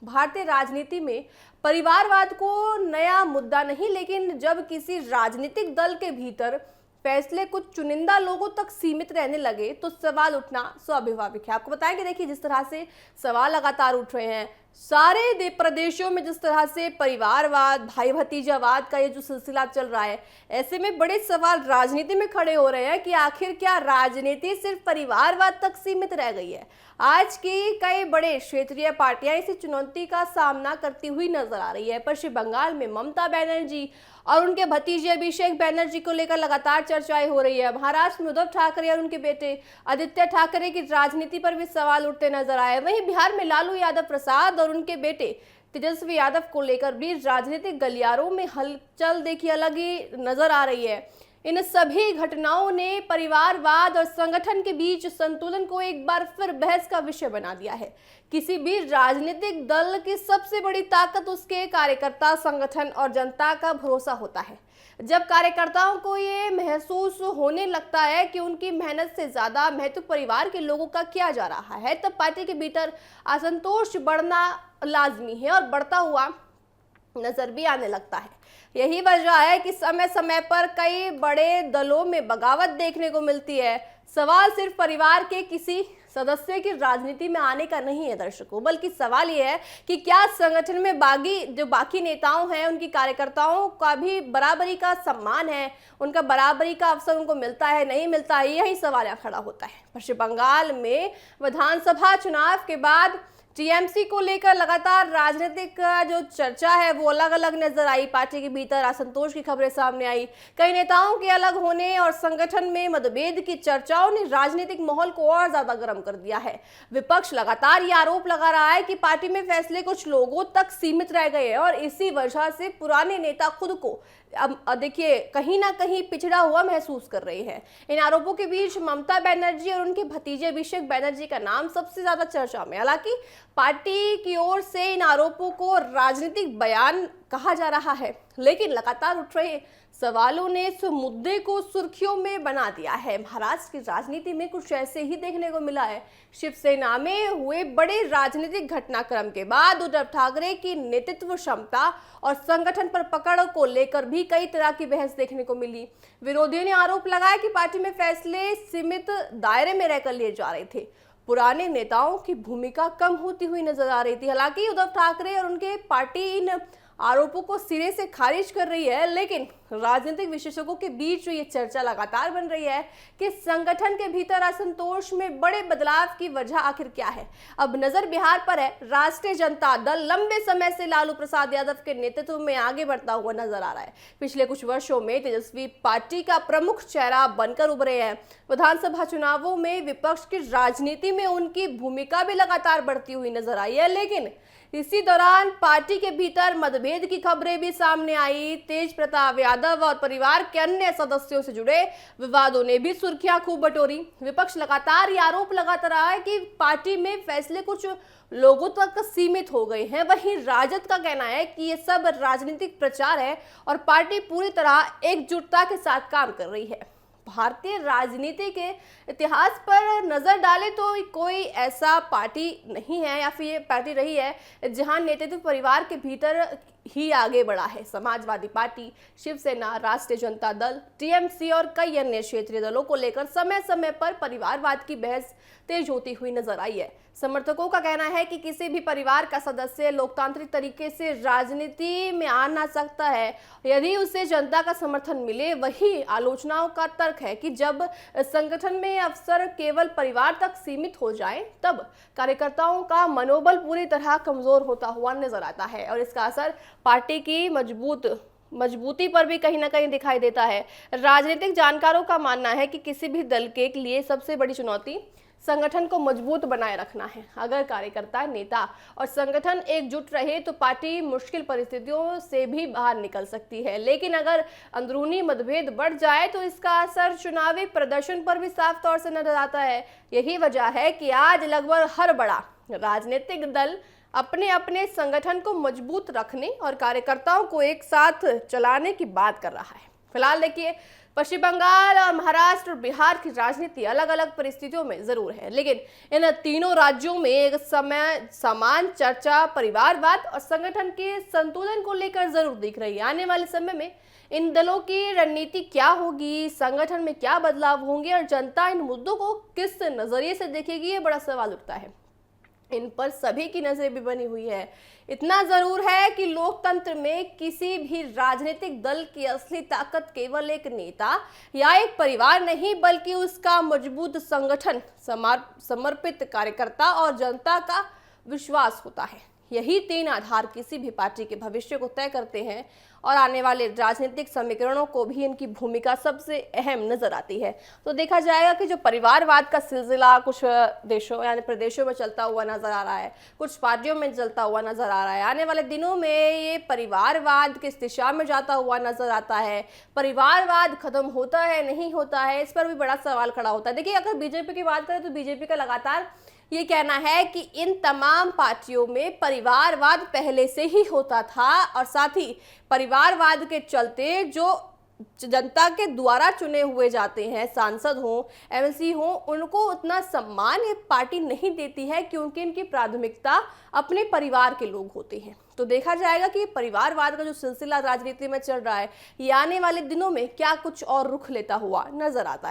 भारतीय राजनीति में परिवारवाद को नया मुद्दा नहीं, लेकिन जब किसी राजनीतिक दल के भीतर फैसले कुछ चुनिंदा लोगों तक सीमित रहने लगे तो सवाल उठना स्वाभाविक है। आपको बताएं कि देखिए, जिस तरह से सवाल लगातार उठ रहे हैं सारे प्रदेशों में, जिस तरह से परिवारवाद, भाई भतीजावाद का ये जो सिलसिला चल रहा है, ऐसे में बड़े सवाल राजनीति में खड़े हो रहे हैं कि आखिर क्या राजनीति सिर्फ परिवारवाद तक सीमित रह गई है। आज की कई बड़े क्षेत्रीय पार्टियां इसी चुनौती का सामना करती हुई नजर आ रही है। पश्चिम बंगाल में ममता बनर्जी और उनके भतीजे अभिषेक बनर्जी को लेकर लगातार चर्चाएं हो रही है। महाराष्ट्र में उद्धव ठाकरे और उनके बेटे आदित्य ठाकरे की राजनीति पर भी सवाल उठते नजर आए। वहीं बिहार में लालू यादव प्रसाद और उनके बेटे तेजस्वी यादव को लेकर भी राजनीतिक गलियारों में हलचल देखिए अलग ही नजर आ रही है। इन सभी घटनाओं ने परिवारवाद और संगठन के बीच संतुलन को एक बार फिर बहस का विषय बना दिया है। किसी भी राजनीतिक दल की सबसे बड़ी ताकत उसके कार्यकर्ता, संगठन और जनता का भरोसा होता है। जब कार्यकर्ताओं को ये महसूस होने लगता है कि उनकी मेहनत से ज्यादा महत्व परिवार के लोगों का किया जा रहा है, तब पार्टी के भीतर असंतोष बढ़ना लाजमी है और बढ़ता हुआ नजर भी आने लगता है। यही वजह है कि समय समय पर कई बड़े दलों में बगावत देखने को मिलती है। सवाल सिर्फ परिवार के किसी सदस्य की राजनीति में आने का नहीं है दर्शकों, बल्कि सवाल यह है कि क्या संगठन में बाकी नेताओं हैं, उनकी कार्यकर्ताओं का भी बराबरी का सम्मान है, उनका बराबरी का अवसर उनको मिलता है, नहीं मिलता है, यही सवाल खड़ा होता है। पश्चिम बंगाल में विधानसभा चुनाव के बाद टीएमसी को लेकर लगातार राजनीतिक जो चर्चा है वो अलग अलग नजर आई। पार्टी के भीतर असंतोष की खबरें सामने आई। कई नेताओं के अलग होने और संगठन में मतभेद की चर्चाओं ने राजनीतिक माहौल को और ज्यादा गर्म कर दिया है। विपक्ष लगातार ये आरोप लगा रहा है कि पार्टी में फैसले कुछ लोगों तक सीमित रह गए हैं और इसी वजह से पुराने नेता खुद को अब देखिए कहीं ना कहीं पिछड़ा हुआ महसूस कर रहे हैं। इन आरोपों के बीच ममता बनर्जी और उनके भतीजे अभिषेक बनर्जी का नाम सबसे ज्यादा चर्चा में। हालांकि पार्टी की ओर से इन आरोपों को राजनीतिक बयान कहा जा रहा है, लेकिन लगातार उठ रहे सवालों ने इस मुद्दे को सुर्खियों में बना दिया है। महाराष्ट्र की राजनीति में कुछ ऐसे ही देखने को मिला है। शिवसेना में हुए बड़े राजनीतिक घटनाक्रम के बाद उद्धव ठाकरे की नेतृत्व क्षमता और संगठन पर पकड़ को लेकर भी कई तरह की बहस देखने को मिली। विरोधियों ने आरोप लगाया कि पार्टी में फैसले सीमित दायरे में रहकर लिए जा रहे थे। पुराने नेताओं की भूमिका कम होती हुई नजर आ रही थी। हालांकि उद्धव ठाकरे और उनके पार्टी इन आरोपों को सिरे से खारिज कर रही है, लेकिन राजनीतिक विशेषज्ञों के बीच ये चर्चा लगातार बन रही है कि संगठन के भीतर असंतोष में बड़े बदलाव की वजह आखिर क्या है। अब नजर बिहार पर है। राष्ट्रीय जनता दल लंबे समय से लालू प्रसाद यादव के नेतृत्व में आगे बढ़ता हुआ नजर आ रहा है। पिछले कुछ वर्षों में तेजस्वी पार्टी का प्रमुख चेहरा बनकर उभरे हैं। विधानसभा चुनावों में विपक्ष की राजनीति में उनकी भूमिका भी लगातार बढ़ती हुई नजर आई है, लेकिन इसी दौरान पार्टी के भीतर मतभेद की खबरें भी सामने आई। तेज प्रताप यादव और परिवार के अन्य सदस्यों से जुड़े विवादों ने भी सुर्खियां खूब बटोरी। विपक्ष लगातार ये आरोप लगाता रहा है कि पार्टी में फैसले कुछ लोगों तक सीमित हो गए हैं। वहीं राजद का कहना है कि ये सब राजनीतिक प्रचार है और पार्टी पूरी तरह एकजुटता के साथ काम कर रही है। भारतीय राजनीति के इतिहास पर नजर डालें तो कोई ऐसा पार्टी नहीं है या फिर ये पार्टी रही है जहां नेतृत्व परिवार के भीतर ही आगे बढ़ा है। समाजवादी पार्टी, शिवसेना, राष्ट्रीय जनता दल, टीएमसी और कई अन्य क्षेत्रीय दलों को लेकर समय समय पर परिवारवाद की बहस तेज होती हुई नजर आई है। समर्थकों का कहना है कि किसी भी परिवार का सदस्य लोकतांत्रिक तरीके से राजनीति में आ ना सकता है यदि उसे जनता का समर्थन मिले। वही आलोचनाओं का तर्क है कि जब संगठन में अवसर केवल परिवार तक सीमित हो जाए तब कार्यकर्ताओं का मनोबल पूरी तरह कमजोर होता हुआ नजर आता है और इसका असर पार्टी की मजबूती पर भी कहीं ना कहीं दिखाई देता है। राजनीतिक जानकारों का मानना है कि किसी भी दल के लिए सबसे बड़ी चुनौती संगठन को मजबूत बनाए रखना है। अगर कार्यकर्ता, नेता और संगठन एकजुट रहे तो पार्टी मुश्किल परिस्थितियों से भी बाहर निकल सकती है, लेकिन अगर अंदरूनी मतभेद बढ़ जाए तो इसका असर चुनावी प्रदर्शन पर भी साफ तौर से नजर आता है। यही वजह है कि आज लगभग हर बड़ा राजनीतिक दल अपने अपने संगठन को मजबूत रखने और कार्यकर्ताओं को एक साथ चलाने की बात कर रहा है। फिलहाल देखिए पश्चिम बंगाल और महाराष्ट्र और बिहार की राजनीति अलग अलग परिस्थितियों में जरूर है, लेकिन इन तीनों राज्यों में एक समय समान चर्चा परिवारवाद और संगठन के संतुलन को लेकर जरूर दिख रही है। आने वाले समय में इन दलों की रणनीति क्या होगी, संगठन में क्या बदलाव होंगे और जनता इन मुद्दों को किस नजरिए से देखेगी, ये बड़ा सवाल उठता है। इन पर सभी की नजरें भी बनी हुई है। इतना जरूर है कि लोकतंत्र में किसी भी राजनीतिक दल की असली ताकत केवल एक नेता या एक परिवार नहीं, बल्कि उसका मजबूत संगठन, समर्पित कार्यकर्ता और जनता का विश्वास होता है। यही तीन आधार किसी भी पार्टी के भविष्य को तय करते हैं और आने वाले राजनीतिक समीकरणों को भी इनकी भूमिका सबसे अहम नजर आती है। तो देखा जाएगा कि जो परिवारवाद का सिलसिला कुछ देशों यानी प्रदेशों में चलता हुआ नजर आ रहा है, कुछ पार्टियों में चलता हुआ नजर आ रहा है, आने वाले दिनों में ये परिवारवाद किस दिशा में जाता हुआ नजर आता है, परिवारवाद खत्म होता है नहीं होता है, इस पर भी बड़ा सवाल खड़ा होता है। देखिए, अगर बीजेपी की बात करें तो बीजेपी का लगातार ये कहना है कि इन तमाम पार्टियों में परिवारवाद पहले से ही होता था और साथ ही परिवारवाद के चलते जो जनता के द्वारा चुने हुए जाते हैं, सांसद हों, एमएलसी हों, उनको उतना सम्मान ये पार्टी नहीं देती है क्योंकि इनकी प्राथमिकता अपने परिवार के लोग होते हैं। तो देखा जाएगा कि परिवारवाद का जो सिलसिला राजनीति में चल रहा है, ये आने वाले दिनों में क्या कुछ और रुख लेता हुआ नजर आता है।